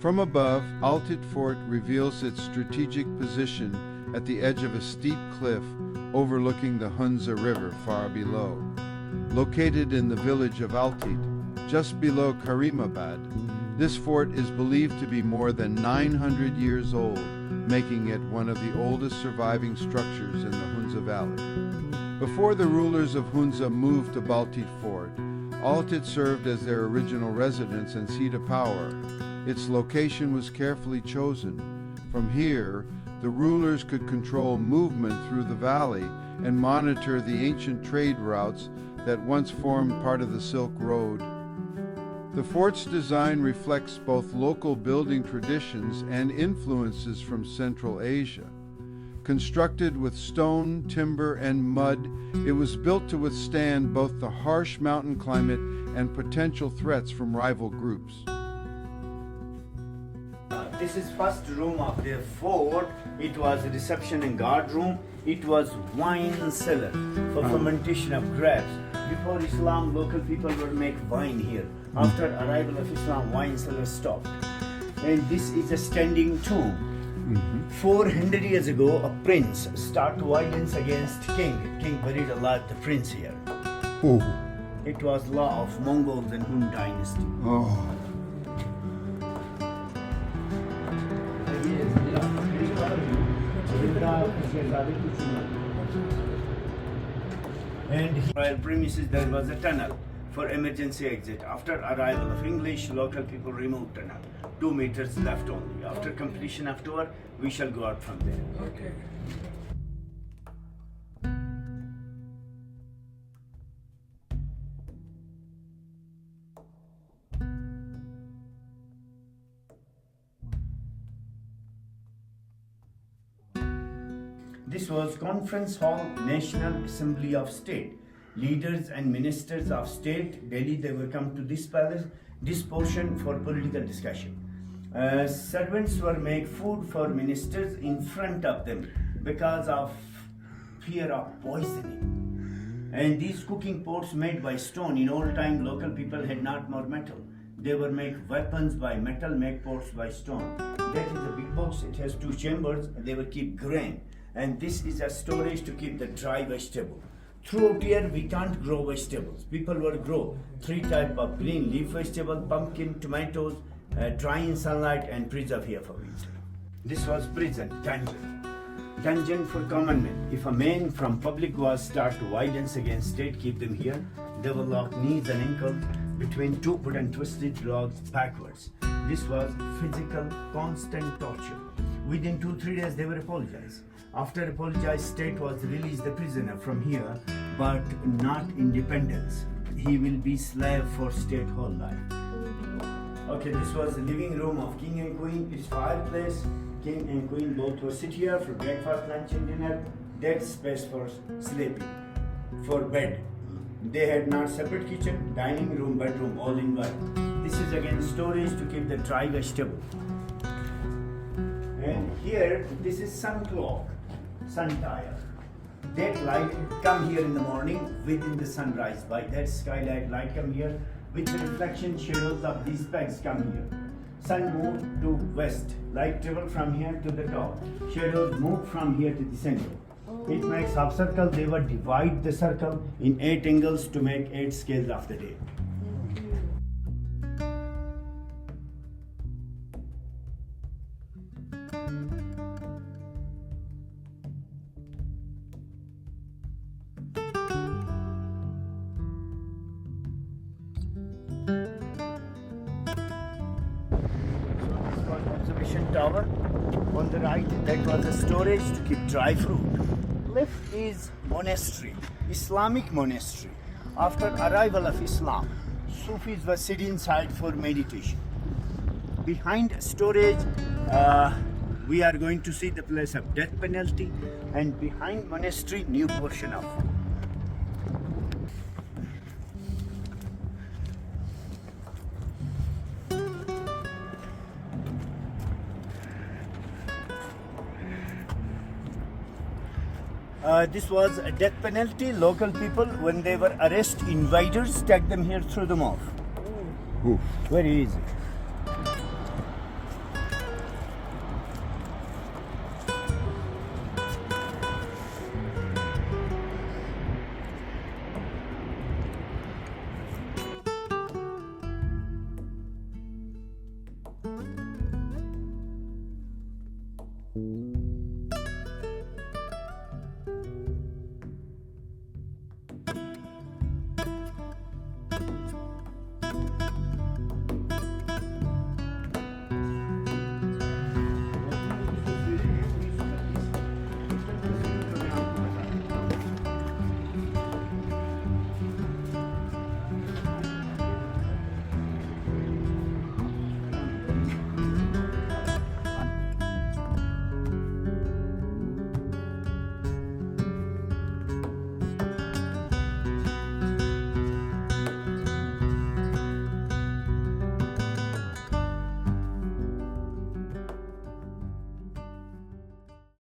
From above, Altit Fort reveals its strategic position at the edge of a steep cliff overlooking the Hunza River far below. Located in the village of Altit, just below Karimabad, this fort is believed to be more than 900 years old, making it one of the oldest surviving structures in the Hunza Valley. Before the rulers of Hunza moved to Baltit Fort, Altit served as their original residence and seat of power. Its location was carefully chosen. From here, the rulers could control movement through the valley and monitor the ancient trade routes that once formed part of the Silk Road. The fort's design reflects both local building traditions and influences from Central Asia. Constructed with stone, timber, and mud, it was built to withstand both the harsh mountain climate and potential threats from rival groups. This is first room of the fort. It was a reception and guard room. It was wine cellar for fermentation of grapes. Before Islam, local people would make wine here. After arrival of Islam, wine cellar stopped. And this is a standing tomb. 400 years ago, a prince started violence against king. King buried alive the prince here. Oh. It was law of Mongols and Hun dynasty. Oh. And royal premises, there was a tunnel for emergency exit. After arrival of English, local people removed tunnel. 2 meters left only. After completion of tour, we shall go out from there. Okay. This was Conference Hall, National Assembly of State. Leaders and ministers of state, Delhi, they will come to this palace, this portion for political discussion. Servants were make food for ministers in front of them because of fear of poisoning. And these cooking pots made by stone, in old time local people had not more metal. They were make weapons by metal, make pots by stone. That is a big box, it has 2 chambers, they will keep grain. And this is a storage to keep the dry vegetable. Throughout here we can't grow vegetables. People will grow 3 types of green leaf vegetable, pumpkin, tomatoes, dry in sunlight and preserve here for winter. This was prison, dungeon. Dungeon for common men. If a man from public was start violence against state, keep them here. They will lock knees and ankles between 2 wooden twisted logs backwards. This was physical, constant torture. Within 2-3 days they were apologized. After apologize, state was released the prisoner from here, but not independence. He will be slave for state whole life. Okay, this was the living room of king and queen. It's fireplace. King and queen both were sit here for breakfast, lunch and dinner. That space for sleeping, for bed. They had not separate kitchen, dining room, bedroom, all in one. This is again storage to keep the dry vegetable. And here, this is sun clock, sun dial. That light come here in the morning within the sunrise. By that skylight light come here with the reflection shadows of these pegs come here. Sun moved to west, light travel from here to the top. Shadows move from here to the center. It makes half circle. They will divide the circle in 8 angles to make 8 scales of the day. Observation tower on the right, that was a storage to keep dry fruit. Left is monastery, Islamic monastery. After arrival of Islam, Sufis were sitting inside for meditation. Behind storage, we are going to see the place of death penalty, and behind monastery, new portion of. This was a death penalty. Local people, when they were arrest invaders, take them here, threw them off. Oof. Very easy.